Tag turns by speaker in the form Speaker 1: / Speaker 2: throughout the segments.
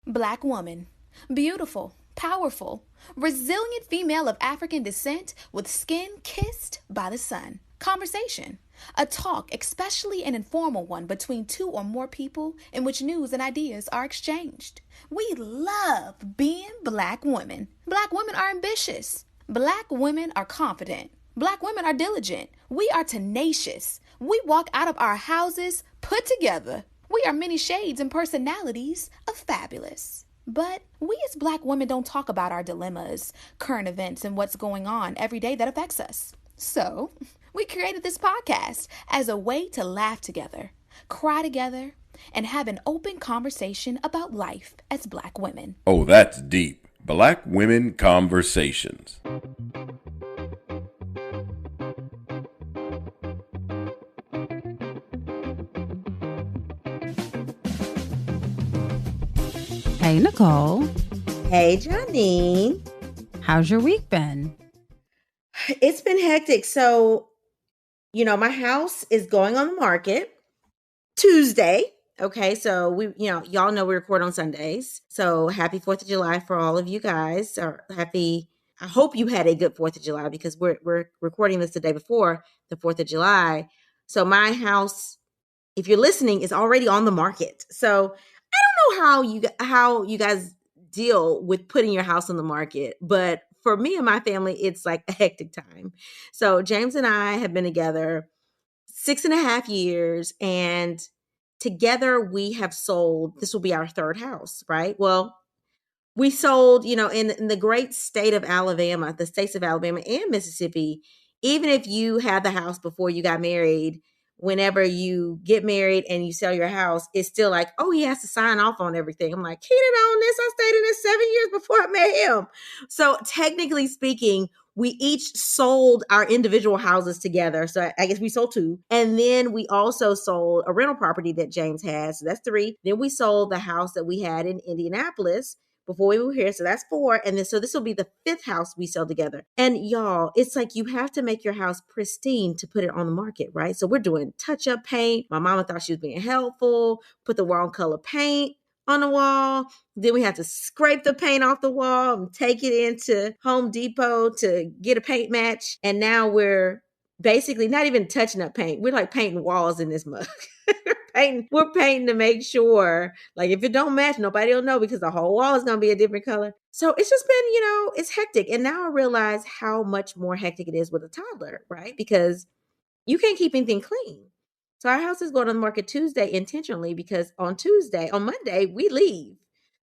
Speaker 1: Black woman. Beautiful, powerful, resilient female of African descent with skin kissed by the sun. Conversation. A talk, especially an informal one between two or more people in which news and ideas are exchanged. We love being black women. Black women are ambitious. Black women are confident. Black women are diligent. We are tenacious. We walk out of our houses put together. We are many shades and personalities of fabulous. But we as black women don't talk about our dilemmas, current events, and what's going on every day that affects us. So, we created this podcast as a way to laugh together, cry together, and have an open conversation about life as black women.
Speaker 2: Oh, that's deep. Black Women Conversations.
Speaker 3: Hey, Nicole.
Speaker 4: Hey, Janine.
Speaker 3: How's your week been?
Speaker 4: It's been hectic. So, my house is going on the market Tuesday. Okay, so y'all know we record on Sundays. So happy 4th of July for all of you guys. Or I hope you had a good 4th of July because we're recording this the day before the 4th of July. So my house, if you're listening, is already on the market. So I don't know how you guys deal with putting your house on the market, but for me and my family, it's like a hectic time. So James and I have been together 6.5 years, and together we have sold, this will be our third house, right? Well, we sold, in the great state of Alabama, the states of Alabama and Mississippi, even if you had the house before you got married, whenever you get married and you sell your house, it's still like, oh, he has to sign off on everything. I'm like, he didn't own this. I stayed in this 7 years before I met him. So technically speaking, we each sold our individual houses together. So I guess we sold 2. And then we also sold a rental property that James has. So that's 3. Then we sold the house that we had in Indianapolis before we moved here. So that's 4. And then, so this will be the 5th house we sell together. And y'all, it's like you have to make your house pristine to put it on the market, right? So we're doing touch-up paint. My mama thought she was being helpful, put the wrong color paint on the wall. Then we had to scrape the paint off the wall and take it into Home Depot to get a paint match. And now we're basically not even touching up paint. We're like painting walls in this mug. We're painting to make sure, like, if it don't match, nobody will know because the whole wall is going to be a different color. So it's just been, it's hectic. And now I realize how much more hectic it is with a toddler, right? Because you can't keep anything clean. So our house is going on the market Tuesday intentionally because on Monday, we leave.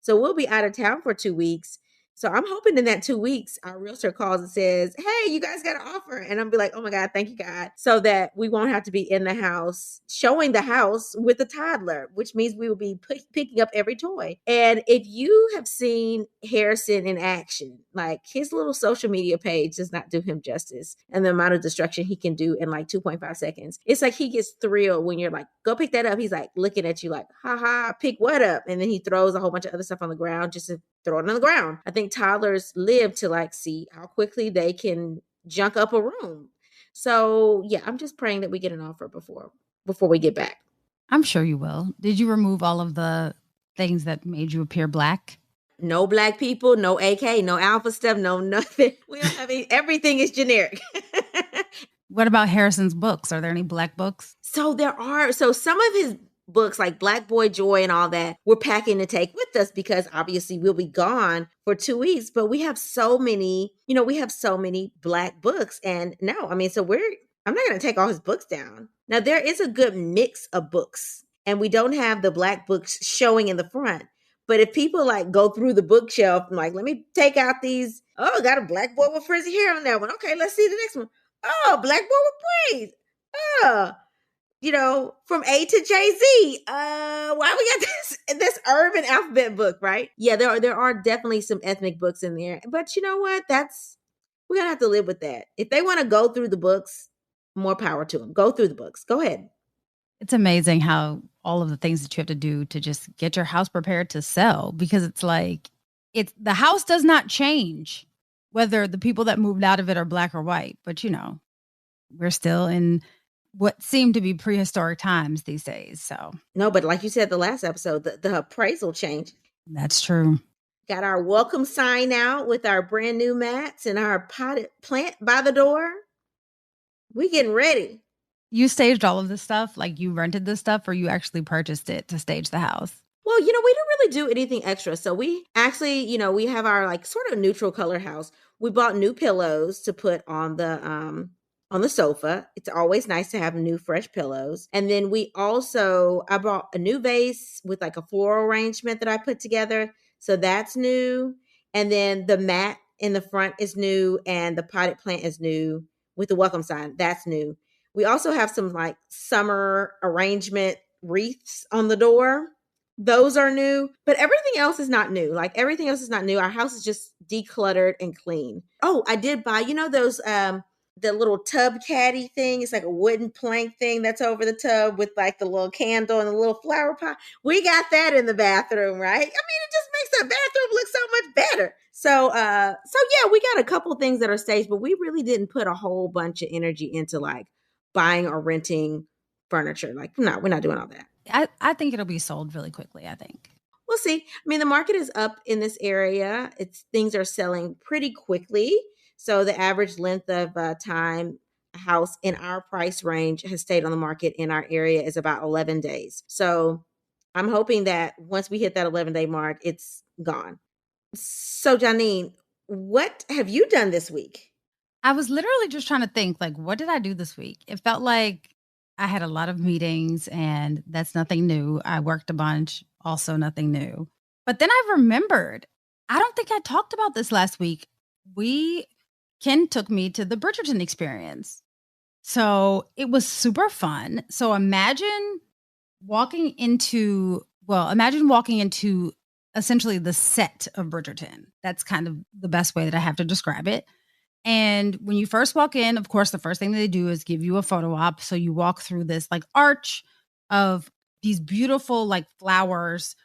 Speaker 4: So we'll be out of town for 2 weeks. So I'm hoping in that 2 weeks, our realtor calls and says, hey, you guys got an offer. And I'll be like, oh my God, thank you, God. So that we won't have to be in the house, showing the house with a toddler, which means we will be picking up every toy. And if you have seen Harrison in action, like his little social media page does not do him justice. And the amount of destruction he can do in like 2.5 seconds. It's like he gets thrilled when you're like, go pick that up. He's like looking at you like, haha, pick what up? And then he throws a whole bunch of other stuff on the ground just to throw it on the ground. I think toddlers live to like see how quickly they can junk up a room. So yeah, I'm just praying that we get an offer before we get back.
Speaker 3: I'm sure you will. Did you remove all of the things that made you appear black?
Speaker 4: No black people, no AK, no alpha stuff, no nothing. We don't have everything is generic.
Speaker 3: What about Harrison's books? Are there any black books?
Speaker 4: So some of his books like Black Boy Joy and all that, we're packing to take with us because obviously we'll be gone for 2 weeks, but we have so many black books. And no, I mean, I'm not going to take all his books down. Now there is a good mix of books and we don't have the black books showing in the front. But if people like go through the bookshelf and like, let me take out these, oh, got a black boy with frizzy hair on that one. Okay, let's see the next one. Oh, black boy with braids. Oh, from A to Jay-Z. Why we got this urban alphabet book, right? Yeah, there are definitely some ethnic books in there. But you know what? We're going to have to live with that. If they want to go through the books, more power to them. Go through the books. Go ahead.
Speaker 3: It's amazing how all of the things that you have to do to just get your house prepared to sell, because it's like, the house does not change whether the people that moved out of it are black or white. But, we're still in what seem to be prehistoric times these days. So
Speaker 4: no, but like you said, the last episode, the appraisal changed.
Speaker 3: That's true.
Speaker 4: Got our welcome sign out with our brand new mats and our potted plant by the door. We getting ready.
Speaker 3: You staged all of this stuff? Like you rented this stuff or you actually purchased it to stage the house?
Speaker 4: Well, we don't really do anything extra. So we actually, we have our like sort of neutral color house. We bought new pillows to put on the sofa. It's always nice to have new fresh pillows. And then I bought a new vase with like a floral arrangement that I put together. So that's new. And then the mat in the front is new and the potted plant is new with the welcome sign. That's new. We also have some like summer arrangement wreaths on the door. Those are new, but everything else is not new. Like everything else is not new. Our house is just decluttered and clean. Oh, I did buy, those the little tub caddy thing. It's like a wooden plank thing that's over the tub with like the little candle and the little flower pot. We got that in the bathroom, right? I mean, it just makes the bathroom look so much better. So yeah, we got a couple things that are staged, but we really didn't put a whole bunch of energy into like buying or renting furniture. Like, no, we're not doing all that.
Speaker 3: I think it'll be sold really quickly, I think.
Speaker 4: We'll see. I mean, the market is up in this area. Things are selling pretty quickly. So the average length of time a house in our price range has stayed on the market in our area is about 11 days. So I'm hoping that once we hit that 11-day mark, it's gone. So Janine, what have you done this week?
Speaker 3: I was literally just trying to think, like, what did I do this week? It felt like I had a lot of meetings and that's nothing new. I worked a bunch, also nothing new. But then I remembered, I don't think I talked about this last week. Ken took me to the Bridgerton experience. So it was super fun. So imagine walking into essentially the set of Bridgerton. That's kind of the best way that I have to describe it. And when you first walk in, of course, the first thing they do is give you a photo op. So you walk through this like arch of these beautiful like flowers.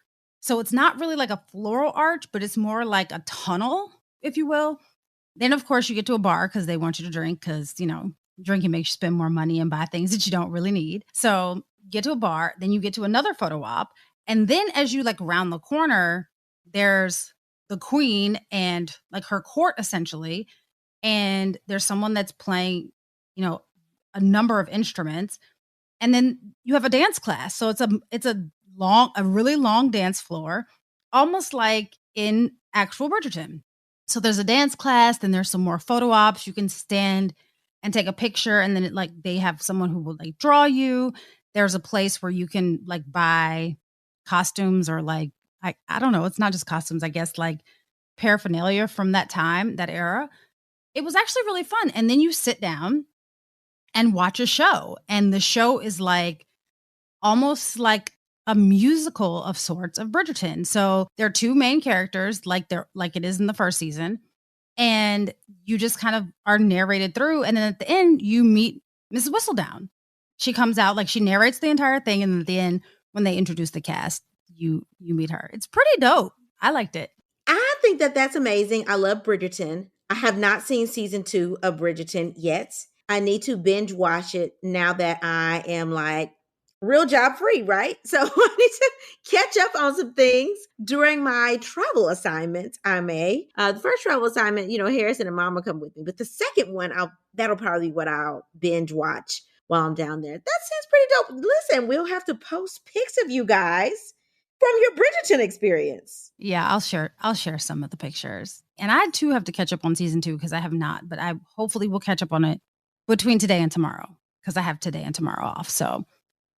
Speaker 3: So it's not really like a floral arch, but it's more like a tunnel, if you will. Then, of course, you get to a bar because they want you to drink because, drinking makes you spend more money and buy things that you don't really need. So get to a bar, then you get to another photo op. And then as you like round the corner, there's the queen and like her court essentially. And there's someone that's playing, a number of instruments. And then you have a dance class. So it's a really long dance floor, almost like in actual Bridgerton. So there's a dance class, then there's some more photo ops. You can stand and take a picture. And then they have someone who will like draw you. There's a place where you can like buy costumes or like, I don't know. It's not just costumes, I guess, like paraphernalia from that time, that era. It was actually really fun. And then you sit down and watch a show. And the show is like almost like a musical of sorts of Bridgerton. So there are two main characters, like it is in the first season. And you just kind of are narrated through. And then at the end, you meet Mrs. Whistledown. She comes out, like she narrates the entire thing. And at the end, when they introduce the cast, you meet her. It's pretty dope. I liked it.
Speaker 4: I think that's amazing. I love Bridgerton. I have not seen season 2 of Bridgerton yet. I need to binge watch it now that I am like real job free, right? So I need to catch up on some things during my travel assignments. The first travel assignment, Harrison and Mama come with me, but the second one, that'll probably be what I'll binge watch while I'm down there. That seems pretty dope. Listen, we'll have to post pics of you guys from your Bridgerton experience.
Speaker 3: Yeah, I'll share some of the pictures. And I too have to catch up on season 2 because I have not, but I hopefully will catch up on it between today and tomorrow because I have today and tomorrow off. So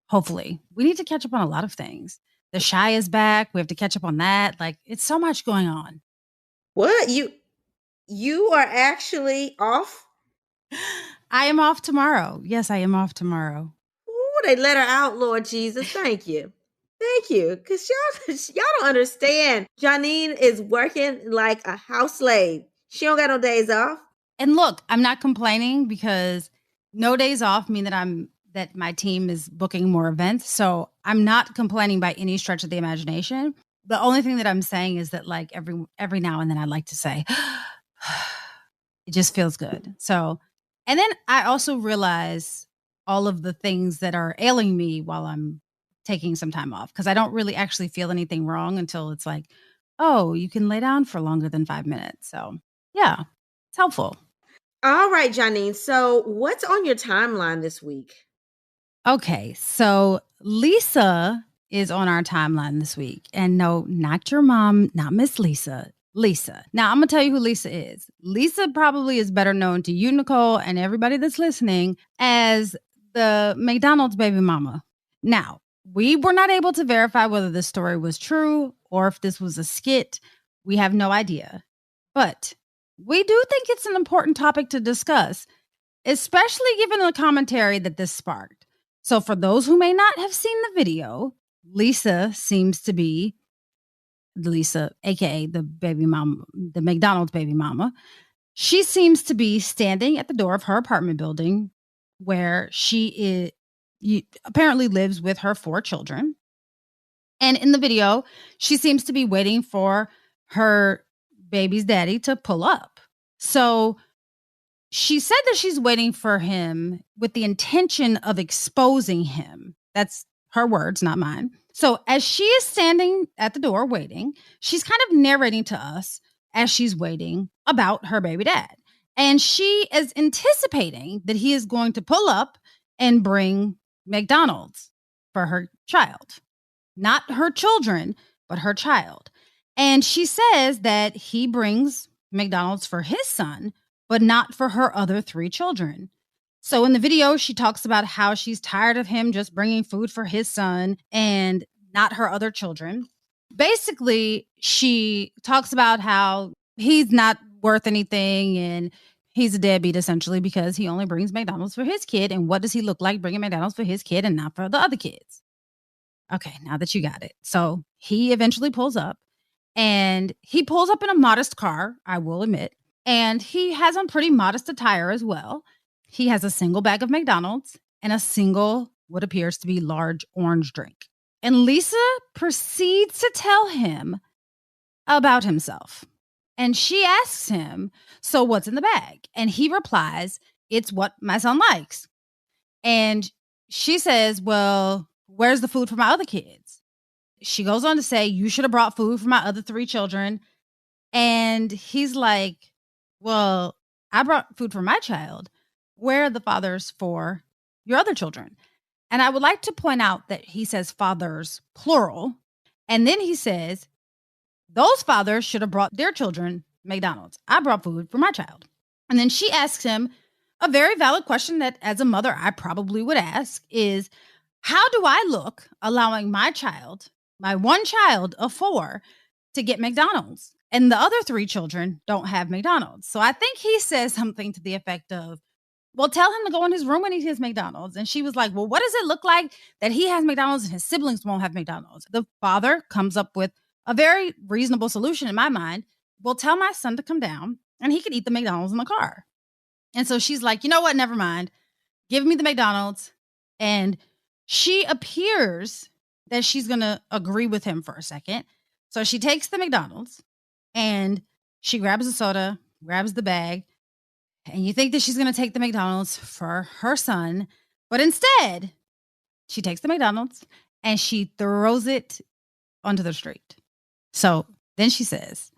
Speaker 3: hopefully we need to catch up on a lot of things. The Shy is back. We have to catch up on that. Like it's so much going on.
Speaker 4: What? You are actually off?
Speaker 3: I am off tomorrow. Yes, I am off tomorrow.
Speaker 4: Ooh, they let her out, Lord Jesus. Thank you. Thank you. Because y'all don't understand. Janine is working like a house slave. She don't got no days off.
Speaker 3: And look, I'm not complaining because no days off mean that my team is booking more events. So I'm not complaining by any stretch of the imagination. The only thing that I'm saying is that like every now and then I like to say, it just feels good. So, and then I also realize all of the things that are ailing me while I'm taking some time off because I don't really actually feel anything wrong until it's like oh, you can lay down for longer than 5 minutes. So, yeah, it's helpful.
Speaker 4: All right, Janine. So, what's on your timeline this week?
Speaker 3: Okay, so Lisa is on our timeline this week. And no, not your mom, not Miss Lisa. Lisa. Now, I'm going to tell you who Lisa is. Lisa probably is better known to you, Nicole, and everybody that's listening as the McDonald's baby mama. Now, we were not able to verify whether this story was true or if this was a skit. We have no idea. But we do think it's an important topic to discuss, especially given the commentary that this sparked. So for those who may not have seen the video, Lisa seems to be Lisa, aka the baby mom, the McDonald's baby mama. She seems to be standing at the door of her apartment building where she apparently lives with her 4 children. And in the video, she seems to be waiting for her baby's daddy to pull up. So she said that she's waiting for him with the intention of exposing him. That's her words, not mine. So as she is standing at the door waiting, she's kind of narrating to us as she's waiting about her baby dad. And she is anticipating that he is going to pull up and bring McDonald's for her child. Not her children, but her child. And she says that he brings McDonald's for his son, but not for her other 3 children. So in the video, she talks about how she's tired of him just bringing food for his son and not her other children. Basically, she talks about how he's not worth anything and he's a deadbeat essentially because he only brings McDonald's for his kid. And what does he look like bringing McDonald's for his kid and not for the other kids? Okay, now that you got it. So he eventually pulls up and he pulls up in a modest car, I will admit. And he has on pretty modest attire as well. He has a single bag of McDonald's and a single, what appears to be large orange drink. And Lisa proceeds to tell him about himself. And she asks him, so what's in the bag? And he replies, it's what my son likes. And she says, well, where's the food for my other kids? She goes on to say, you should have brought food for my other 3 children. And he's like, well, I brought food for my child. Where are the fathers for your other children? And I would like to point out that he says fathers, plural. And then he says, those fathers should have brought their children McDonald's. I brought food for my child. And then she asks him a very valid question that as a mother, I probably would ask is, how do I look allowing my child, my one child of 4, to get McDonald's? And the other 3 children don't have McDonald's. So I think he says something to the effect of, well, tell him to go in his room and eat his McDonald's. And she was like, well, what does it look like that he has McDonald's and his siblings won't have McDonald's? The father comes up with a very reasonable solution in my mind. Well, tell my son to come down and he can eat the McDonald's in the car. And so she's like, you know what? Never mind. Give me the McDonald's. And she appears that she's going to agree with him for a second. So she takes the McDonald's and she grabs a soda, grabs the bag, and you think that she's going to take the McDonald's for her son. But instead, she takes the McDonald's and she throws it onto the street. So then she says,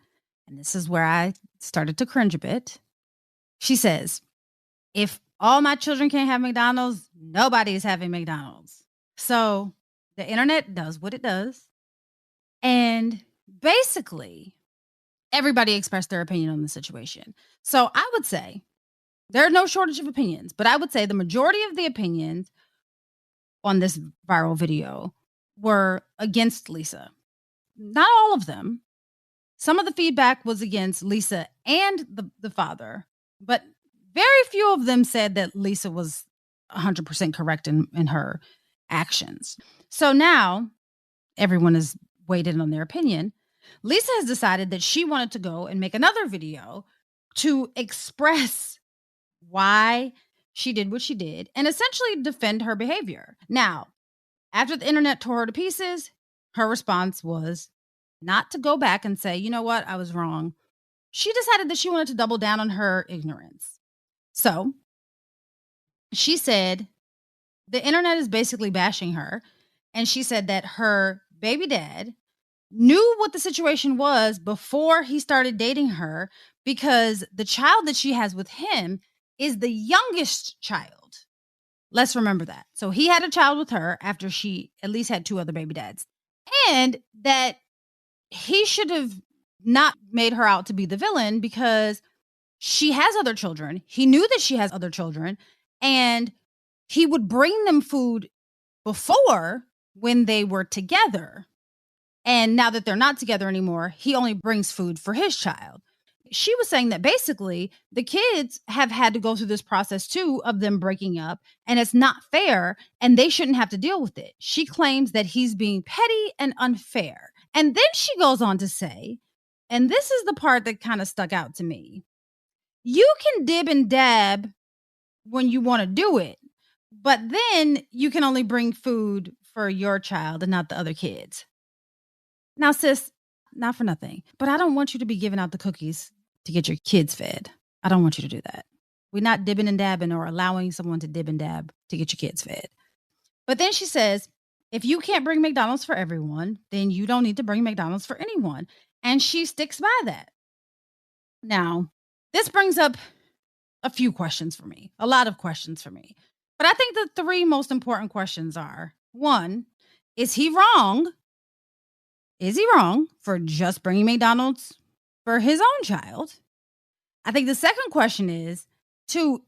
Speaker 3: and this is where I started to cringe a bit. She says, if all my children can't have McDonald's, nobody's having McDonald's. So the internet does what it does. And basically, everybody expressed their opinion on the situation. So I would say there's no shortage of opinions, but I would say the majority of the opinions on this viral video were against Lisa. Not all of them. Some of the feedback was against Lisa and the father, but very few of them said that Lisa was 100% correct in her actions. So now everyone has weighed in on their opinion. Lisa has decided that she wanted to go and make another video to express why she did what she did and essentially defend her behavior. Now, after the internet tore her to pieces, her response was not to go back and say, you know what, I was wrong. She decided that she wanted to double down on her ignorance. So she said the internet is basically bashing her. And she said that her baby dad knew what the situation was before he started dating her, because the child that she has with him is the youngest child. Let's remember that. So he had a child with her after she at least had 2 other baby dads. And that he should have not made her out to be the villain because she has other children. He knew that she has other children, and he would bring them food before when they were together. And now that they're not together anymore, he only brings food for his child. She was saying that basically the kids have had to go through this process too of them breaking up, and it's not fair, and they shouldn't have to deal with it. She claims that he's being petty and unfair. And then she goes on to say, and this is the part that kind of stuck out to me, you can dib and dab when you want to do it, but then you can only bring food for your child and not the other kids. Now, sis, not for nothing, but I don't want you to be giving out the cookies to get your kids fed. I don't want you to do that. We're not dibbing and dabbing or allowing someone to dib and dab to get your kids fed. But then she says, if you can't bring McDonald's for everyone, then you don't need to bring McDonald's for anyone. And she sticks by that. Now, this brings up a few questions for me, a lot of questions for me. But I think the 3 most important questions are, 1, is he wrong? Is he wrong for just bringing McDonald's for his own child? I think the second question is, 2,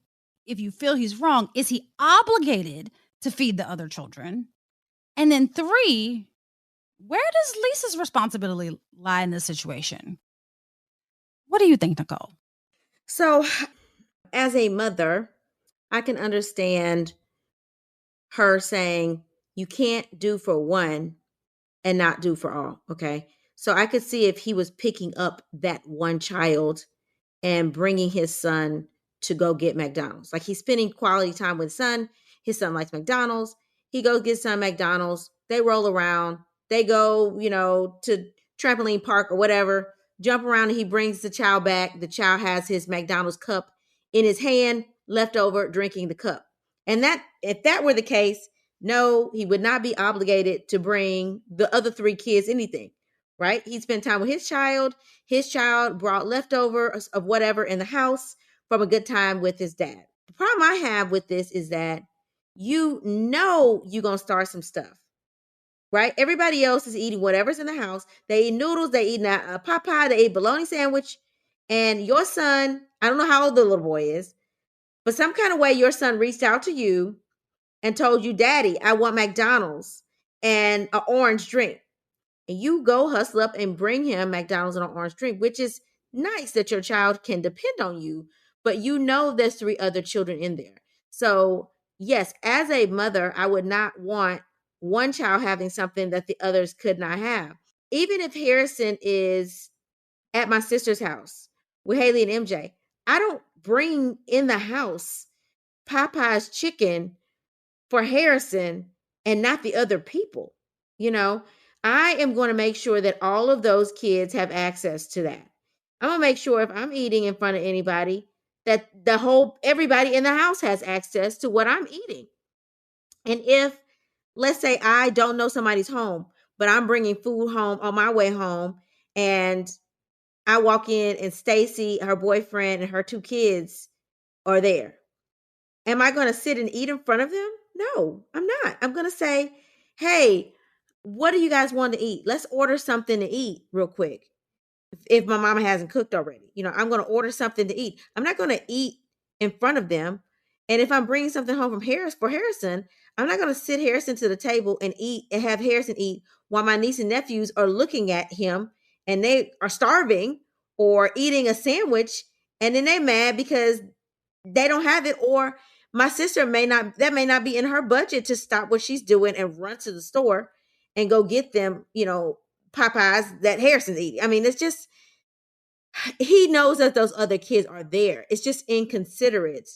Speaker 3: if you feel he's wrong, is he obligated to feed the other children? And then 3, where does Lisa's responsibility lie in this situation? What do you think, Nicole?
Speaker 4: So, as a mother, I can understand her saying you can't do for one and not do for all. Okay. So I could see if he was picking up that one child and bringing his son to go get McDonald's. Like he's spending quality time with his son. His son likes McDonald's. He goes get son McDonald's. They roll around. They go, to trampoline park or whatever, jump around, and he brings the child back. The child has his McDonald's cup in his hand, left over, drinking the cup. And that, if that were the case, no, he would not be obligated to bring the other 3 kids anything, right? He spent time with his child. His child brought leftovers of whatever in the house from a good time with his dad. The problem I have with this is that you're going to start some stuff, right? Everybody else is eating whatever's in the house. They eat noodles. They eat a pot pie. They eat bologna sandwich. And your son, I don't know how old the little boy is, but some kind of way your son reached out to you and told you, Daddy, I want McDonald's and an orange drink. And you go hustle up and bring him McDonald's and an orange drink, which is nice that your child can depend on you, but there's 3 other children in there. So yes, as a mother, I would not want one child having something that the others could not have. Even if Harrison is at my sister's house with Haley and MJ, I don't bring in the house Popeye's chicken for Harrison and not the other people. I am going to make sure that all of those kids have access to that. I'm going to make sure if I'm eating in front of anybody, that everybody in the house has access to what I'm eating. And if, let's say I don't know somebody's home, but I'm bringing food home on my way home, and I walk in and Stacy, her boyfriend, and her 2 kids are there. Am I going to sit and eat in front of them? No, I'm not. I'm going to say, hey, what do you guys want to eat? Let's order something to eat real quick. If my mama hasn't cooked already, I'm going to order something to eat. I'm not going to eat in front of them. And if I'm bringing something home from Harrison, I'm not going to sit Harrison to the table and eat and have Harrison eat while my niece and nephews are looking at him and they are starving or eating a sandwich. And then they're mad because they don't have it, or my sister may not be in her budget to stop what she's doing and run to the store and go get them, Popeyes that Harrison's eating. I mean, it's just, he knows that those other kids are there. It's just inconsiderate,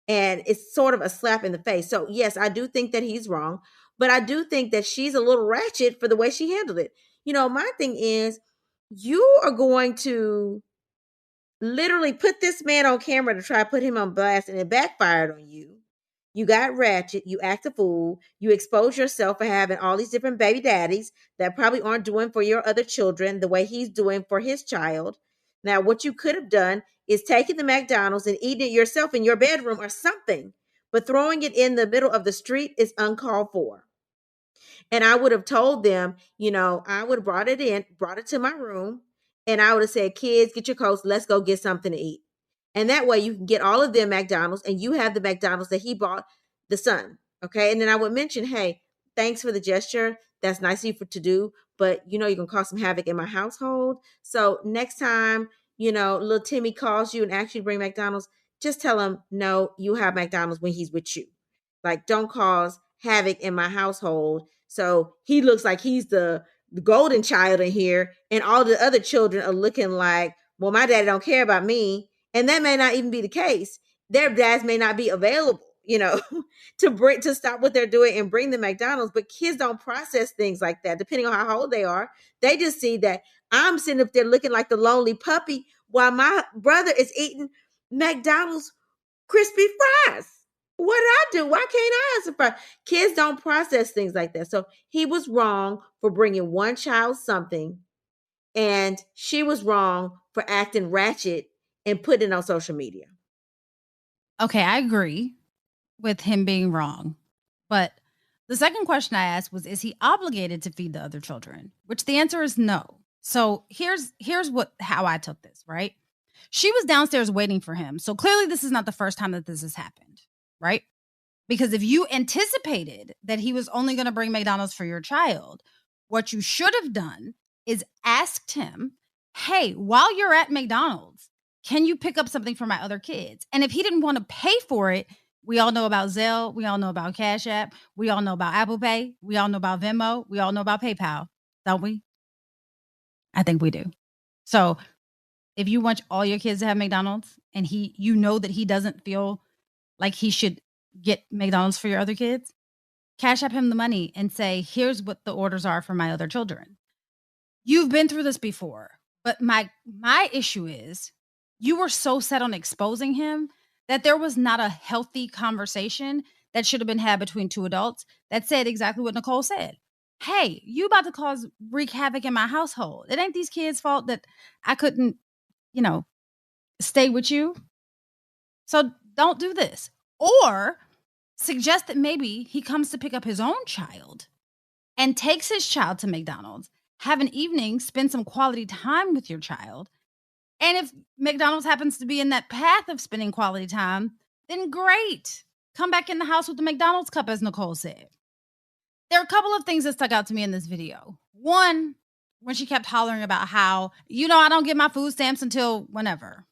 Speaker 4: and it's sort of a slap in the face. So yes, I do think that he's wrong, but I do think that she's a little ratchet for the way she handled it. My thing is, you are going to literally put this man on camera to try to put him on blast, and it backfired on you. You got ratchet. You act a fool. You expose yourself for having all these different baby daddies that probably aren't doing for your other children the way he's doing for his child. Now, what you could have done is taken the McDonald's and eaten it yourself in your bedroom or something, but throwing it in the middle of the street is uncalled for. And I would have told them, I would have brought it to my room, and I would have said, kids, get your coats, let's go get something to eat. And that way you can get all of them McDonald's and you have the McDonald's that he bought the son. Okay. And then I would mention, hey, thanks for the gesture. That's nice of you to do, but you're going to cause some havoc in my household. So next time, little Timmy calls you and asks you to bring McDonald's, just tell him, no, you have McDonald's when he's with you. Like, don't cause havoc in my household. So he looks like he's the golden child in here, and all the other children are looking like, well, my daddy don't care about me. And that may not even be the case. Their dads may not be available, to stop what they're doing and bring the McDonald's. But kids don't process things like that, depending on how old they are. They just see that I'm sitting up there looking like the lonely puppy while my brother is eating McDonald's crispy fries. What did I do? Why can't I have some fries? Kids don't process things like that. So he was wrong for bringing one child something, and she was wrong for acting ratchet and putting it on social media.
Speaker 3: Okay, I agree with him being wrong. But the second question I asked was, is he obligated to feed the other children? Which the answer is no. So here's how I took this, right? She was downstairs waiting for him. So clearly this is not the first time that this has happened, right? Because if you anticipated that he was only going to bring McDonald's for your child, what you should have done is asked him, hey, while you're at McDonald's, can you pick up something for my other kids? And if he didn't want to pay for it, we all know about Zelle. We all know about Cash App. We all know about Apple Pay. We all know about Venmo. We all know about PayPal, don't we? I think we do. So if you want all your kids to have McDonald's and you know that he doesn't feel like he should get McDonald's for your other kids, Cash App him the money and say, here's what the orders are for my other children. You've been through this before, but my issue is you were so set on exposing him that there was not a healthy conversation that should have been had between two adults that said exactly what Nicole said. Hey, you about to wreak havoc in my household. It ain't these kids' fault that I couldn't, stay with you. So don't do this. Or suggest that maybe he comes to pick up his own child and takes his child to McDonald's, have an evening, spend some quality time with your child. And if McDonald's happens to be in that path of spending quality time, then great. Come back in the house with the McDonald's cup, as Nicole said. There are a couple of things that stuck out to me in this video. One, when she kept hollering about how, I don't get my food stamps until whenever.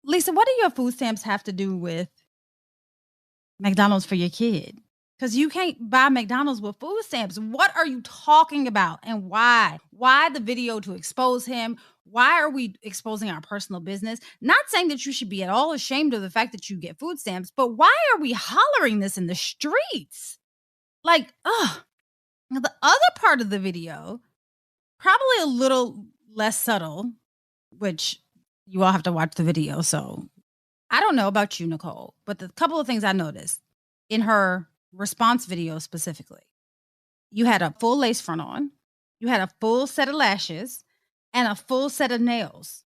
Speaker 3: Lisa, what do your food stamps have to do with McDonald's for your kid? Because you can't buy McDonald's with food stamps. What are you talking about and why? Why the video to expose him? Why are we exposing our personal business? Not saying that you should be at all ashamed of the fact that you get food stamps, but why are we hollering this in the streets? Like, ugh. Now, the other part of the video, probably a little less subtle, which you all have to watch the video. So I don't know about you, Nicole, but the couple of things I noticed in her response video specifically, you had a full lace front on, you had a full set of lashes, and a full set of nails.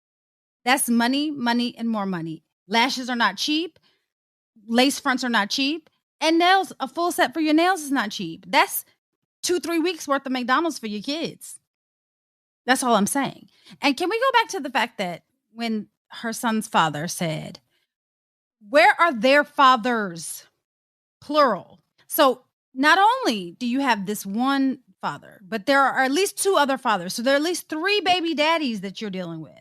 Speaker 3: That's money, money, and more money. Lashes are not cheap. Lace fronts are not cheap. And nails, a full set for your nails is not cheap. That's 2-3 weeks worth of McDonald's for your kids. That's all I'm saying. And can we go back to the fact that when her son's father said, where are their fathers? Plural. So not only do you have this one father, but there are at least 2 other fathers. So there are at least 3 baby daddies that you're dealing with.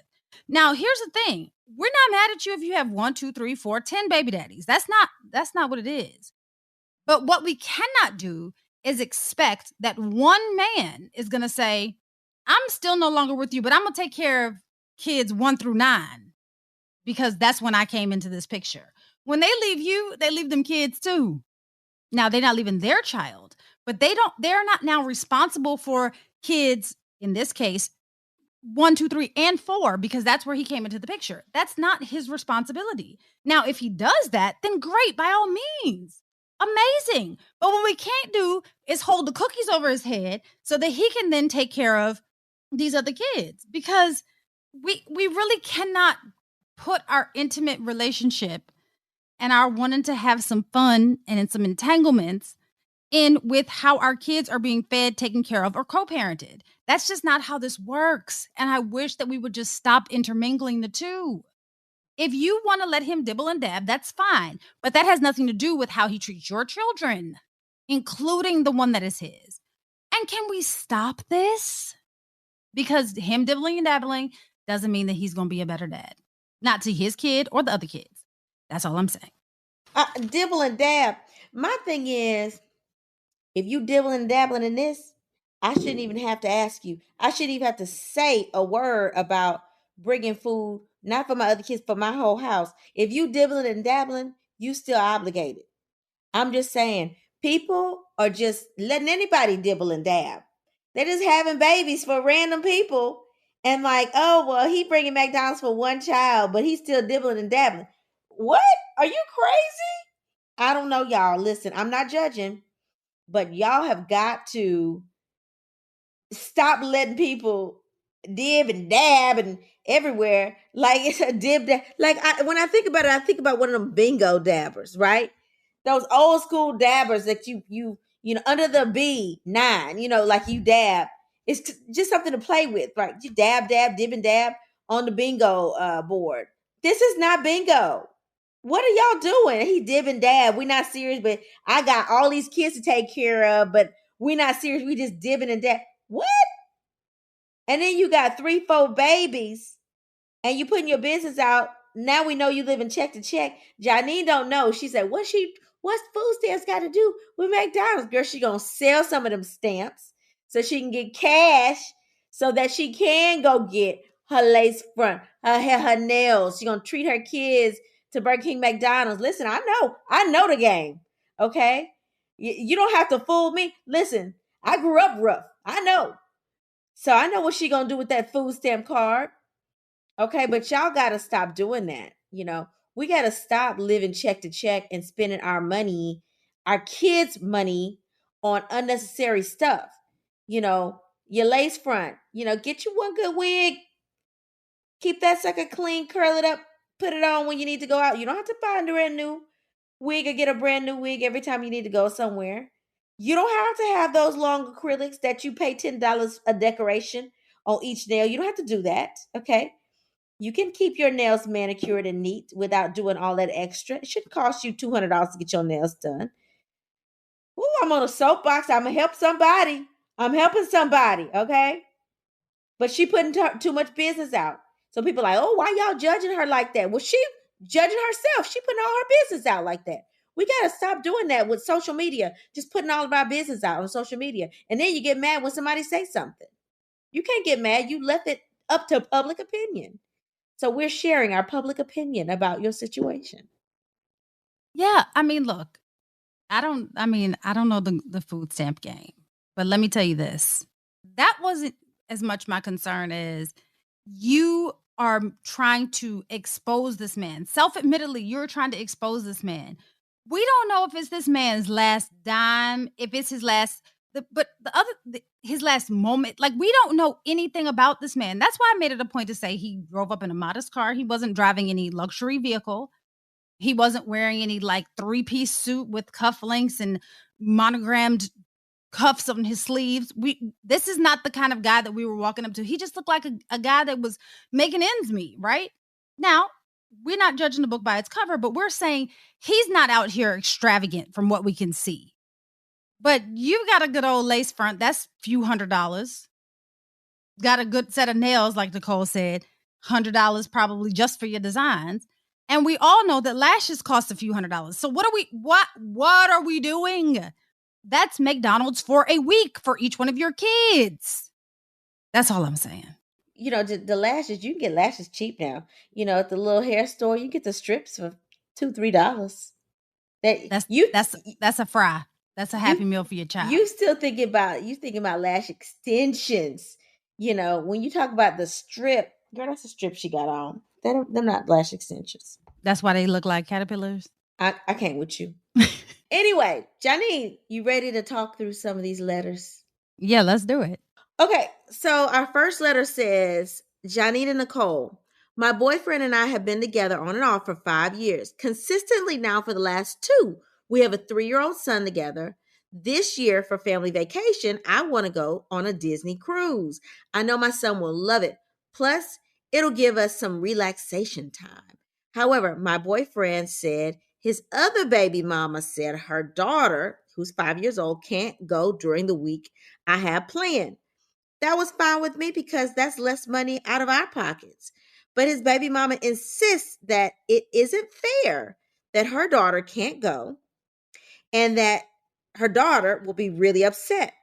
Speaker 3: Now, here's the thing. We're not mad at you if you have 1, 2, 3, 4, 10 baby daddies. That's not what it is. But what we cannot do is expect that one man is going to say, I'm still no longer with you, but I'm going to take care of kids 1 through 9 because that's when I came into this picture. When they leave you, they leave them kids too. Now, they're not leaving their child, but they're not now responsible for kids, in this case, 1, 2, 3, and 4, because that's where he came into the picture. That's not his responsibility. Now, if he does that, then great, by all means. Amazing. But what we can't do is hold the cookies over his head so that he can then take care of these other kids, because we really cannot put our intimate relationship and our wanting to have some fun and in some entanglements in with how our kids are being fed, taken care of, or co-parented. That's just not how this works. And I wish that we would just stop intermingling the two. If you want to let him dibble and dab, that's fine. But that has nothing to do with how he treats your children, including the one that is his. And can we stop this? Because him dibbling and dabbling doesn't mean that he's going to be a better dad. Not to his kid or the other kids. That's all I'm saying.
Speaker 4: Dibble and dab. My thing is, if you dibbling and dabbling in this, I shouldn't even have to ask you. I shouldn't even have to say a word about bringing food, not for my other kids, for my whole house. If you dibbling and dabbling, you still obligated. I'm just saying, people are just letting anybody dibble and dab. They're just having babies for random people. And like, oh, well, he bringing McDonald's for one child, but he's still dibbling and dabbling. What? Are you crazy? I don't know, y'all. Listen, I'm not judging, but y'all have got to stop letting people dib and dab and everywhere. Like it's a dib dab. Like when I think about it, I think about one of them bingo dabbers, right? Those old school dabbers that you know under the B9, you know, like you dab. It's just something to play with, right? You dab, dib and dab on the bingo board. This is not bingo. What are y'all doing? He dib and dab. We're not serious, but I got all these kids to take care of, but we're not serious. We just dibbing and dab. What? And then you got 3, 4 babies and you putting your business out. Now we know you live in check to check. Janine don't know. She said, what's food stamps got to do with McDonald's? Girl, she gonna sell some of them stamps so she can get cash so that she can go get her lace front, her hair, her nails. She gonna treat her kids to Burger King, McDonald's. Listen, I know the game. Okay. You don't have to fool me. Listen, I grew up rough. I know. So I know what she gonna do with that food stamp card. Okay, but y'all gotta stop doing that. You know, we gotta stop living check to check and spending our money, our kids' money on unnecessary stuff. You know, your lace front, you know, get you one good wig, keep that sucker clean, curl it up, put it on when you need to go out. You don't have to buy a brand new wig or get a brand new wig every time you need to go somewhere. You don't have to have those long acrylics that you pay $10 a decoration on each nail. You don't have to do that. Okay. You can keep your nails manicured and neat without doing all that extra. It should cost you $200 to get your nails done. Ooh, I'm on a soapbox. I'm going to help somebody. I'm helping somebody. Okay. But she putting too much business out. So people are like, oh, why y'all judging her like that? Well, she judging herself. She putting all her business out like that. We got to stop doing that with social media. Just putting all of our business out on social media. And then you get mad when somebody says something. You can't get mad. You left it up to public opinion. So we're sharing our public opinion about your situation.
Speaker 3: Yeah, I mean, look, I don't know the food stamp game, but let me tell you this. That wasn't as much my concern as you are trying to expose this man. Self-admittedly, you're trying to expose this man. We don't know if it's this man's last dime, if it's his last his last moment. Like, we don't know anything about this man. That's why I made it a point to say he drove up in a modest car. He wasn't driving any luxury vehicle. He wasn't wearing any like 3-piece suit with cufflinks and monogrammed cuffs on his sleeves. This is not the kind of guy that we were walking up to. He just looked like a guy that was making ends meet, right? Now, we're not judging the book by its cover, but we're saying he's not out here extravagant from what we can see. But you've got a good old lace front. That's a few $100s. Got a good set of nails, like Nicole said, $100 probably just for your designs. And we all know that lashes cost a few $100s. So what are we doing? That's McDonald's for a week for each one of your kids. That's all I'm saying.
Speaker 4: You know, the lashes, you can get lashes cheap now. You know, at the little hair store, you get the strips for $2-3.
Speaker 3: That's a fry. That's a happy meal for your child.
Speaker 4: You still thinking about lash extensions. You know, when you talk about the strip, girl, that's a strip she got on. They're not lash extensions.
Speaker 3: That's why they look like caterpillars.
Speaker 4: I can't with you. Anyway, Janine, you ready to talk through some of these letters?
Speaker 3: Yeah, let's do it.
Speaker 4: Okay, so our first letter says, Janine and Nicole, my boyfriend and I have been together on and off for 5 years, consistently now for the last 2. We have a 3-year-old son together. This year for family vacation, I want to go on a Disney cruise. I know my son will love it. Plus, it'll give us some relaxation time. However, my boyfriend said his other baby mama said her daughter, who's 5 years old, can't go during the week I have planned. That was fine with me because that's less money out of our pockets. But his baby mama insists that it isn't fair that her daughter can't go and that her daughter will be really upset.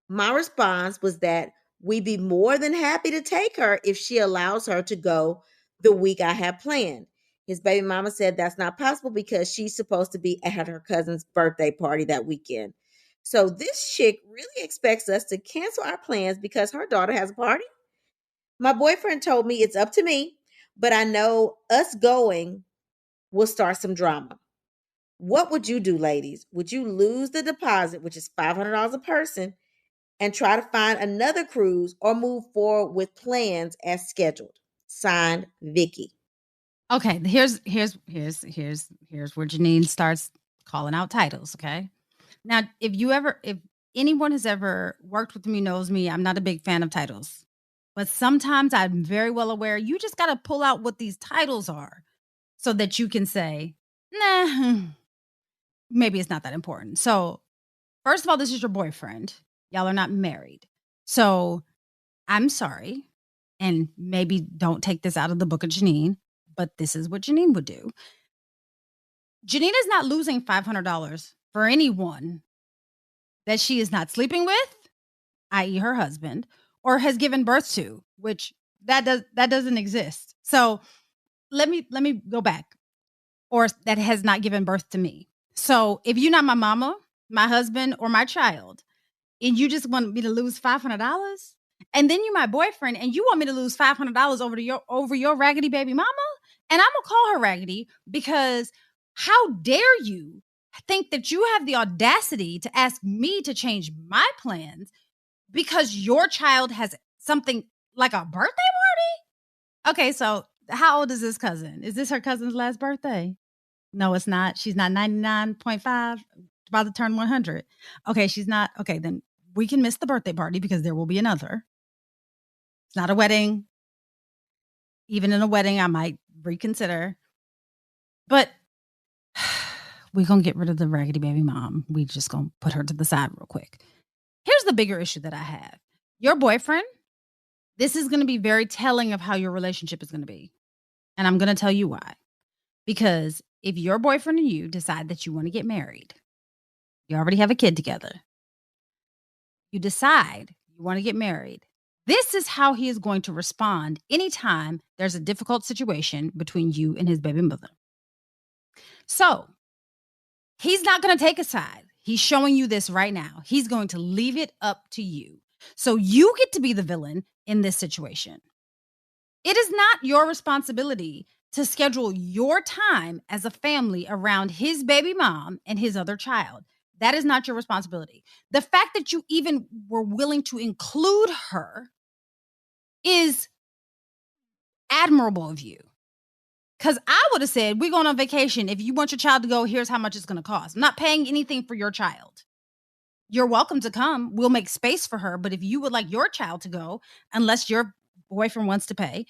Speaker 4: My response was that we'd be more than happy to take her if she allows her to go the week I have planned. His baby mama said that's not possible because she's supposed to be at her cousin's birthday party that weekend. So this chick really expects us to cancel our plans because her daughter has a party. My boyfriend told me it's up to me, but I know us going will start some drama. What would you do, ladies? Would you lose the deposit, which is $500 a person, and try to find another cruise or move forward with plans as scheduled? Signed, Vicky.
Speaker 3: Okay, here's where Janine starts calling out titles, okay? Now, if anyone has ever worked with me knows me, I'm not a big fan of titles. But sometimes I'm very well aware you just got to pull out what these titles are so that you can say, "Nah, maybe it's not that important." So, first of all, this is your boyfriend. Y'all are not married. So, I'm sorry, and maybe don't take this out of the book of Janine, but this is what Janine would do. Janine is not losing $500 for anyone that she is not sleeping with, i.e. her husband, or has given birth to, which that doesn't exist. So let me go back, or that has not given birth to me. So if you're not my mama, my husband, or my child, and you just want me to lose $500, and then you're my boyfriend, and you want me to lose $500 over your raggedy baby mama, and I'm gonna call her raggedy because how dare you think that you have the audacity to ask me to change my plans because your child has something like a birthday party? Okay, so how old is this cousin? Is this her cousin's last birthday? No, it's not. She's not 99.5, about to turn 100. Okay, she's not. Okay, then we can miss the birthday party because there will be another. It's not a wedding. Even in a wedding, I might reconsider. But we're going to get rid of the raggedy baby mom. We just going to put her to the side real quick. Here's the bigger issue that I have. Your boyfriend, this is going to be very telling of how your relationship is going to be. And I'm going to tell you why. Because if your boyfriend and you decide that you want to get married, you already have a kid together, you decide you want to get married, this is how he is going to respond anytime there's a difficult situation between you and his baby mother. So he's not going to take a side. He's showing you this right now. He's going to leave it up to you. So you get to be the villain in this situation. It is not your responsibility to schedule your time as a family around his baby mom and his other child. That is not your responsibility. The fact that you even were willing to include her is admirable of you. Because I would have said, we're going on vacation. If you want your child to go, here's how much it's going to cost. I'm not paying anything for your child. You're welcome to come. We'll make space for her. But if you would like your child to go, unless your boyfriend wants to pay,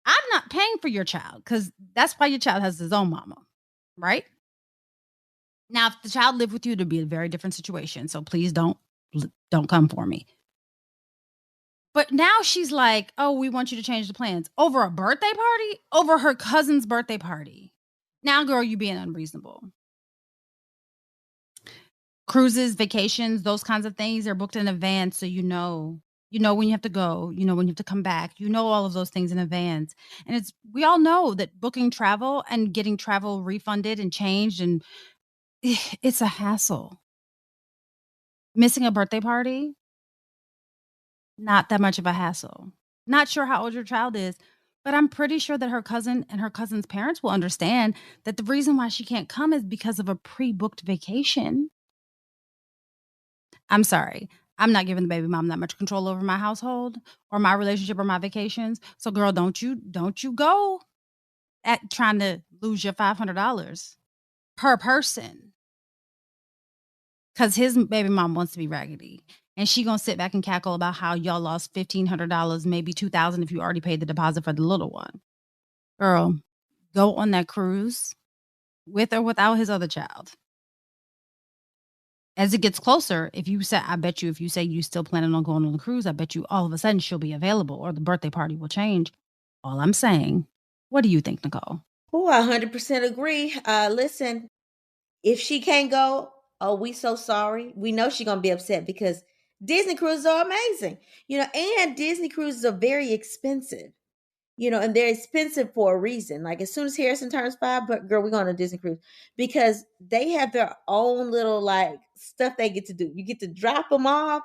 Speaker 3: I'm not paying for your child because that's why your child has his own mama, right? Now, if the child lived with you, it'd be a very different situation. So please don't come for me. But now she's like, oh, we want you to change the plans over a birthday party, over her cousin's birthday party. Now, girl, you being unreasonable. Cruises, vacations, those kinds of things are booked in advance. So you know when you have to go, you know when you have to come back, you know all of those things in advance. And we all know that booking travel and getting travel refunded and changed, and it's a hassle. Missing a birthday party, not that much of a hassle. Not sure how old your child is, But I'm pretty sure that her cousin and her cousin's parents will understand that the reason why she can't come is because of a pre-booked vacation. I'm sorry. I'm not giving the baby mom that much control over my household or my relationship or my vacations. So girl, don't you go at trying to lose your $500 per person. Cause his baby mom wants to be raggedy. And she gonna sit back and cackle about how y'all lost $1,500, maybe $2,000 if you already paid the deposit for the little one. Girl, go on that cruise with or without his other child. As it gets closer, if you say, I bet you, if you say you still planning on going on the cruise, I bet you all of a sudden she'll be available or the birthday party will change. All I'm saying, what do you think, Nicole?
Speaker 4: Oh, I 100% agree. Listen, if she can't go, oh, we so sorry. We know she's gonna be upset because Disney cruises are amazing, and Disney cruises are very expensive. And they're expensive for a reason. Like as soon as Harrison turns 5, but girl, we're going on a Disney cruise because they have their own little like stuff they get to do. You get to drop them off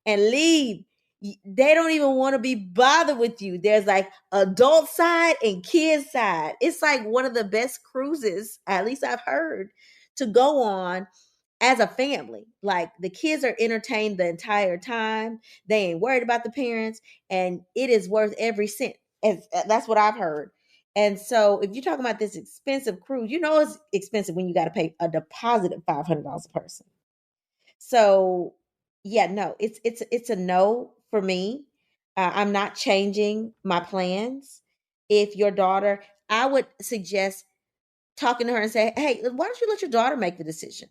Speaker 4: and leave. They don't even want to be bothered with you. There's like adult side and kids side. It's like one of the best cruises, at least I've heard, to go on as a family. Like the kids are entertained the entire time. They ain't worried about the parents, and it is worth every cent. And that's what I've heard. And so if you're talking about this expensive cruise, it's expensive when you got to pay a deposit of $500 a person. So yeah, no, it's a no for me. I'm not changing my plans. If your daughter, I would suggest talking to her and say, hey, why don't you let your daughter make the decision?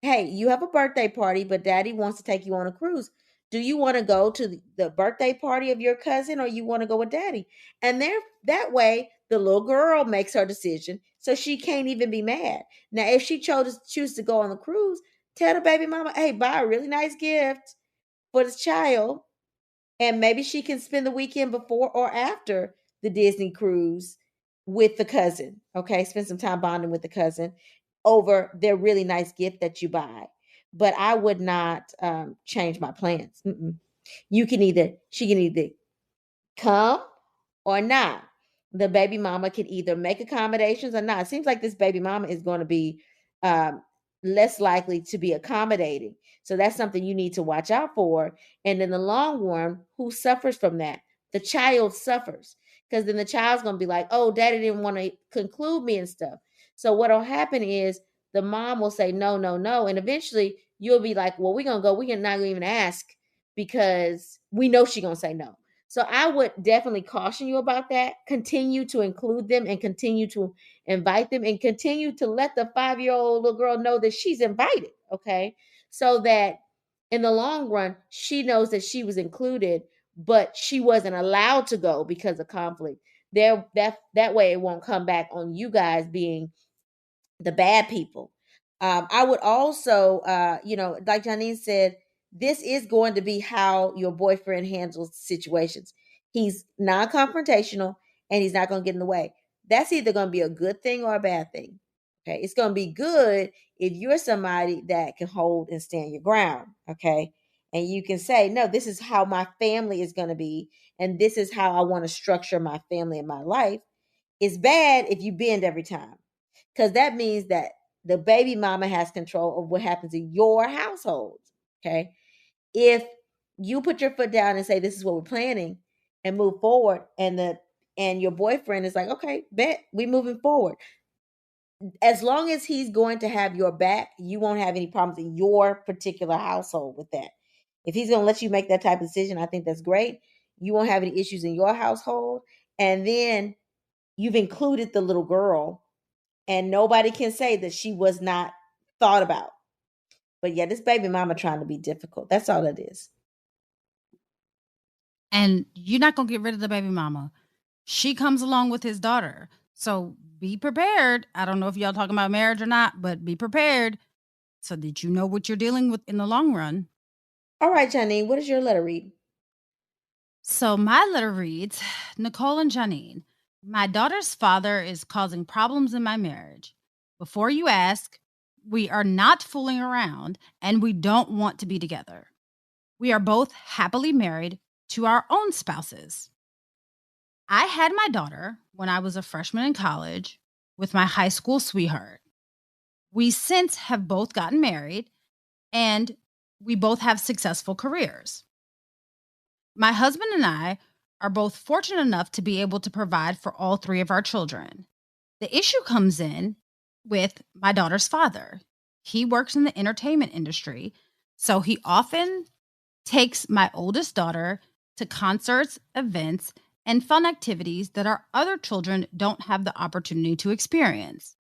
Speaker 4: Hey, you have a birthday party, but daddy wants to take you on a cruise. Do you want to go to the birthday party of your cousin or you want to go with daddy? And there that way the little girl makes her decision so she can't even be mad. Now, if she choose to go on the cruise, tell the baby mama, hey, buy a really nice gift for this child, and maybe she can spend the weekend before or after the Disney cruise with the cousin. Okay, spend some time bonding with the cousin over their really nice gift that you buy. But I would not change my plans. She can either come or not. The baby mama can either make accommodations or not. It seems like this baby mama is going to be um, less likely to be accommodating. So that's something you need to watch out for. And in the long run, who suffers from that? The child suffers because then the child's going to be like, oh, daddy didn't want to conclude me and stuff. So what'll happen is the mom will say, no, no, no. And eventually you'll be like, well, we're going to go. We're not even ask because we know she's going to say no. So I would definitely caution you about that. Continue to include them and continue to invite them and continue to let the 5-year-old little girl know that she's invited. Okay. So that in the long run, she knows that she was included, but she wasn't allowed to go because of conflict. That way it won't come back on you guys being the bad people. I would also, like Janine said, this is going to be how your boyfriend handles situations. He's non-confrontational and he's not going to get in the way. That's either going to be a good thing or a bad thing. Okay. It's going to be good if you're somebody that can hold and stand your ground. Okay. And you can say, no, this is how my family is going to be. And this is how I want to structure my family and my life. It's bad if you bend every time because that means that the baby mama has control of what happens in your household. Okay. If you put your foot down and say, this is what we're planning and move forward, and your boyfriend is like, okay, bet we moving forward. As long as he's going to have your back, you won't have any problems in your particular household with that. If he's going to let you make that type of decision, I think that's great. You won't have any issues in your household. And then you've included the little girl and nobody can say that she was not thought about. But yeah, this baby mama trying to be difficult. That's all it is.
Speaker 3: And you're not going to get rid of the baby mama. She comes along with his daughter. So be prepared. I don't know if y'all talking about marriage or not, but be prepared so that you know what you're dealing with in the long run.
Speaker 4: All right, Janine, what does your letter read?
Speaker 3: So my letter reads, Nicole and Janine, my daughter's father is causing problems in my marriage. Before you ask, we are not fooling around and we don't want to be together. We are both happily married to our own spouses. I had my daughter when I was a freshman in college with my high school sweetheart. We since have both gotten married and we both have successful careers. My husband and I are both fortunate enough to be able to provide for all three of our children. The issue comes in with my daughter's father. He works in the entertainment industry, so he often takes my oldest daughter to concerts, events, and fun activities that our other children don't have the opportunity to experience.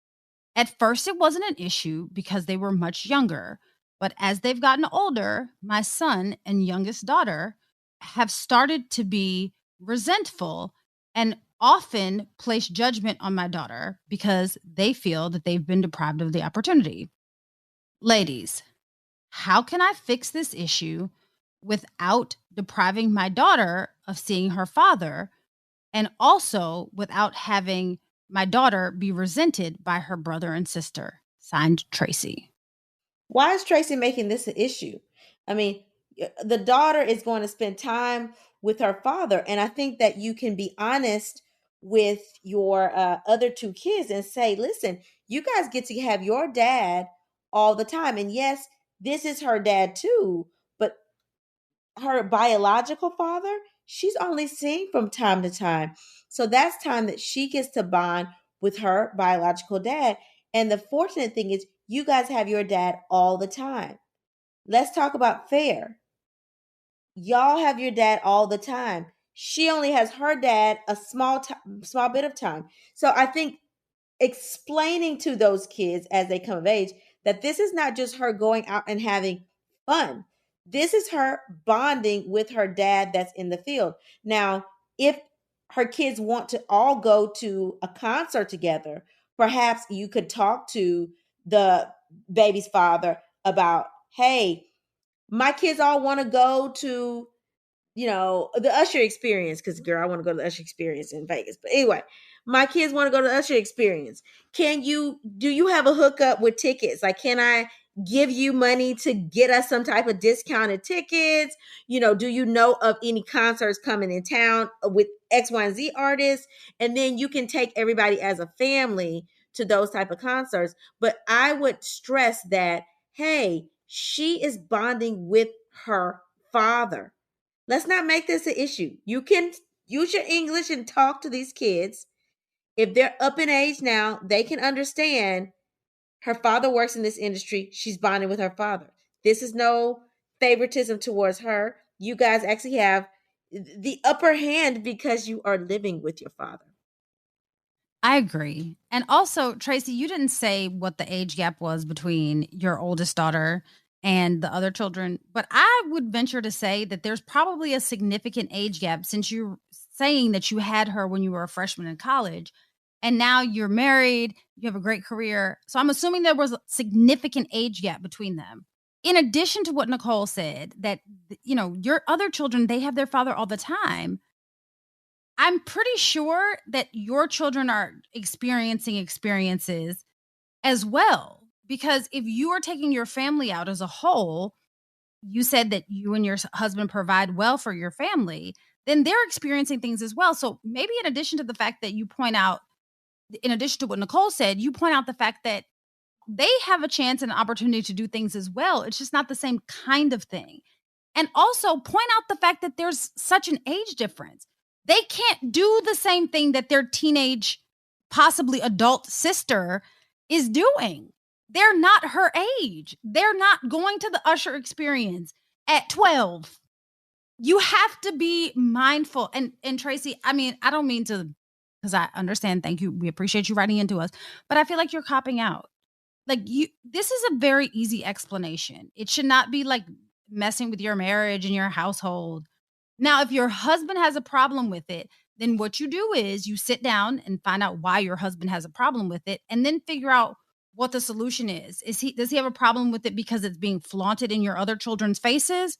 Speaker 3: At first, it wasn't an issue because they were much younger, but as they've gotten older, my son and youngest daughter have started to be resentful and often place judgment on my daughter because they feel that they've been deprived of the opportunity. Ladies, how can I fix this issue without depriving my daughter of seeing her father and also without having my daughter be resented by her brother and sister? Signed, Tracy.
Speaker 4: Why is Tracy making this an issue? I mean, the daughter is going to spend time with her father. And I think that you can be honest with your other two kids and say, listen, you guys get to have your dad all the time. And yes, this is her dad too, but her biological father, she's only seeing from time to time. So that's time that she gets to bond with her biological dad. And the fortunate thing is, you guys have your dad all the time. Let's talk about fair. Y'all have your dad all the time. She only has her dad a small bit of time. So I think explaining to those kids as they come of age that this is not just her going out and having fun. This is her bonding with her dad that's in the field. Now, if her kids want to all go to a concert together, perhaps you could talk to the baby's father about, hey, my kids all want to go to the Usher experience, because girl, I want to go to the Usher experience in Vegas. But anyway, my kids want to go to the Usher experience. Do you have a hookup with tickets? Like, can I give you money to get us some type of discounted tickets? Do you know of any concerts coming in town with X, Y, and Z artists? And then you can take everybody as a family to those type of concerts. But I would stress that, hey, she is bonding with her father. Let's not make this an issue. You can use your English and talk to these kids. If they're up in age now, they can understand her father works in this industry. She's bonding with her father. This is no favoritism towards her. You guys actually have the upper hand because you are living with your father.
Speaker 3: I agree. And also, Tracy, you didn't say what the age gap was between your oldest daughter and the other children, but I would venture to say that there's probably a significant age gap, since you're saying that you had her when you were a freshman in college and now you're married, you have a great career. So I'm assuming there was a significant age gap between them. In addition to what Nicole said, that, your other children, they have their father all the time. I'm pretty sure that your children are experiencing experiences as well. Because if you are taking your family out as a whole, you said that you and your husband provide well for your family, then they're experiencing things as well. So maybe in addition to the fact that you point out, in addition to what Nicole said, you point out the fact that they have a chance and an opportunity to do things as well. It's just not the same kind of thing. And also point out the fact that there's such an age difference. They can't do the same thing that their teenage, possibly adult sister is doing. They're not her age. They're not going to the Usher experience at 12. You have to be mindful. And Tracy, I mean, I don't mean to, because I understand, thank you, we appreciate you writing into us, but I feel like you're copping out. Like, this is a very easy explanation. It should not be like messing with your marriage and your household. Now, if your husband has a problem with it, then what you do is you sit down and find out why your husband has a problem with it, and then figure out what the solution is. Does he have a problem with it because it's being flaunted in your other children's faces?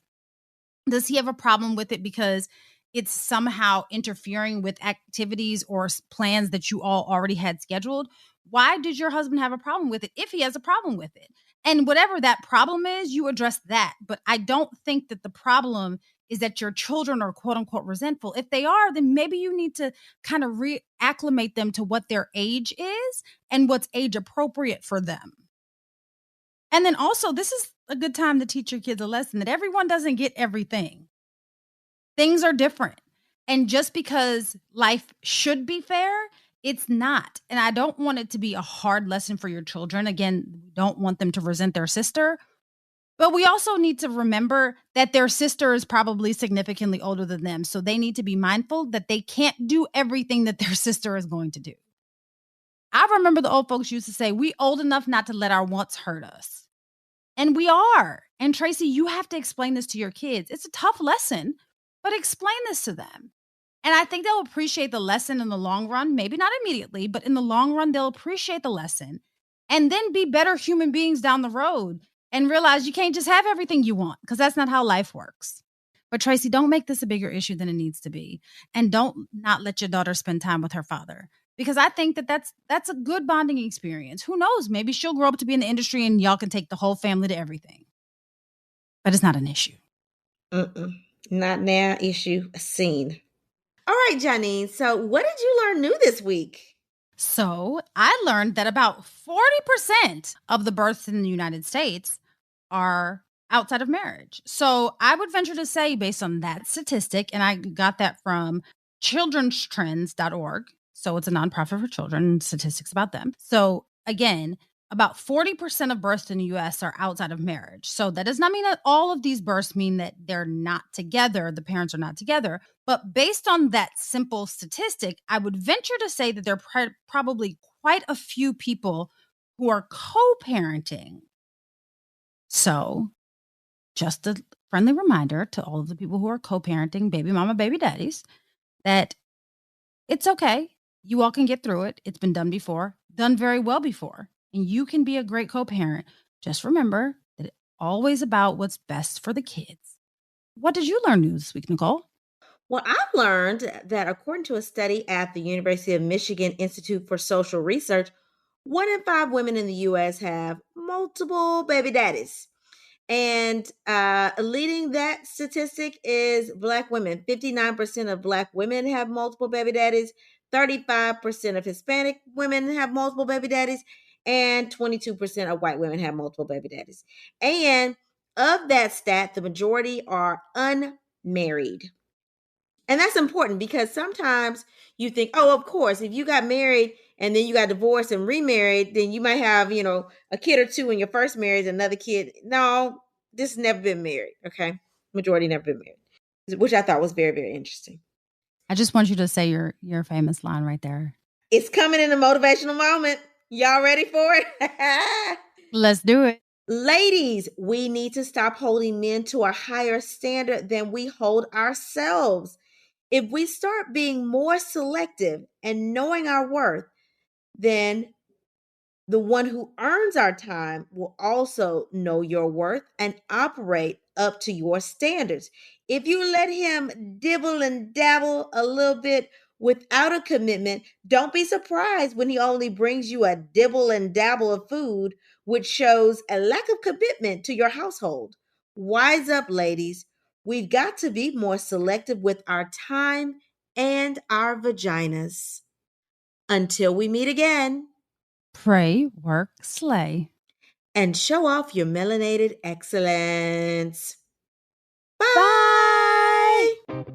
Speaker 3: Does he have a problem with it because it's somehow interfering with activities or plans that you all already had scheduled? Why did your husband have a problem with it if he has a problem with it? And whatever that problem is, you address that. But I don't think that the problem is that your children are quote unquote resentful. If they are, then maybe you need to kind of reacclimate them to what their age is and what's age appropriate for them. And then also, this is a good time to teach your kids a lesson that everyone doesn't get everything. Things are different. And just because life should be fair, it's not. And I don't want it to be a hard lesson for your children. Again, we don't want them to resent their sister. But we also need to remember that their sister is probably significantly older than them. So they need to be mindful that they can't do everything that their sister is going to do. I remember the old folks used to say, we old enough not to let our wants hurt us. And we are. And Tracy, you have to explain this to your kids. It's a tough lesson, but explain this to them. And I think they'll appreciate the lesson in the long run. Maybe not immediately, but in the long run, they'll appreciate the lesson and then be better human beings down the road and realize you can't just have everything you want, because that's not how life works. But Tracy, don't make this a bigger issue than it needs to be. And don't not let your daughter spend time with her father, because I think that that's a good bonding experience. Who knows? Maybe she'll grow up to be in the industry and y'all can take the whole family to everything. But it's not an issue.
Speaker 4: Not now issue, a scene. All right, Janine. So what did you learn new this week?
Speaker 3: So I learned that about 40% of the births in the United States are outside of marriage. So I would venture to say, based on that statistic, and I got that from childrenstrends.org. So it's a nonprofit for children, statistics about them. So again, about 40% of births in the US are outside of marriage. So that does not mean that all of these births mean that they're not together, the parents are not together. But based on that simple statistic, I would venture to say that there are probably quite a few people who are co-parenting. So just a friendly reminder to all of the people who are co-parenting, baby mama, baby daddies, that it's okay. You all can get through it. It's been done before, done very well before. And you can be a great co-parent. Just remember that it's always about what's best for the kids. What did you learn new this week, Nicole?
Speaker 4: Well, I've learned that according to a study at the University of Michigan Institute for Social Research, 1 in 5 women in the U.S. have multiple baby daddies. And leading that statistic is Black women. 59% of Black women have multiple baby daddies. 35% of Hispanic women have multiple baby daddies. And 22% of white women have multiple baby daddies. And of that stat, the majority are unmarried. And that's important because sometimes you think, oh, of course, if you got married and then you got divorced and remarried, then you might have, a kid or two in your first marriage, another kid. No, this has never been married. Okay. Majority never been married, which I thought was very, very interesting.
Speaker 3: I just want you to say your famous line right there.
Speaker 4: It's coming in a motivational moment. Y'all ready for it?
Speaker 3: Let's do it.
Speaker 4: Ladies, we need to stop holding men to a higher standard than we hold ourselves. If we start being more selective and knowing our worth, then the one who earns our time will also know your worth and operate up to your standards. If you let him dibble and dabble a little bit without a commitment, don't be surprised when he only brings you a dibble and dabble of food, which shows a lack of commitment to your household. Wise up, ladies. We've got to be more selective with our time and our vaginas. Until we meet again.
Speaker 3: Pray, work, slay.
Speaker 4: And show off your melanated excellence. Bye.
Speaker 3: Bye.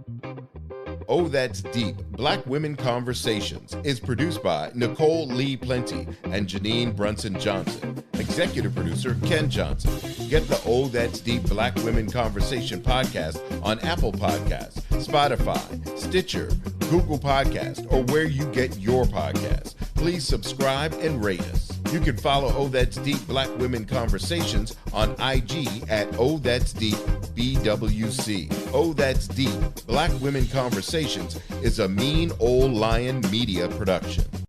Speaker 2: Oh, That's Deep, Black Women Conversations is produced by Nicole Lee Plenty and Janine Brunson Johnson. Executive producer, Ken Johnson. Get the Oh, That's Deep, Black Women Conversation podcast on Apple Podcasts, Spotify, Stitcher, Google Podcasts, or where you get your podcasts. Please subscribe and rate us. You can follow Oh, That's Deep, Black Women Conversations on IG at Oh, That's Deep, BWC. Oh, That's Deep, Black Women Conversations is a Mean Old Lion Media production.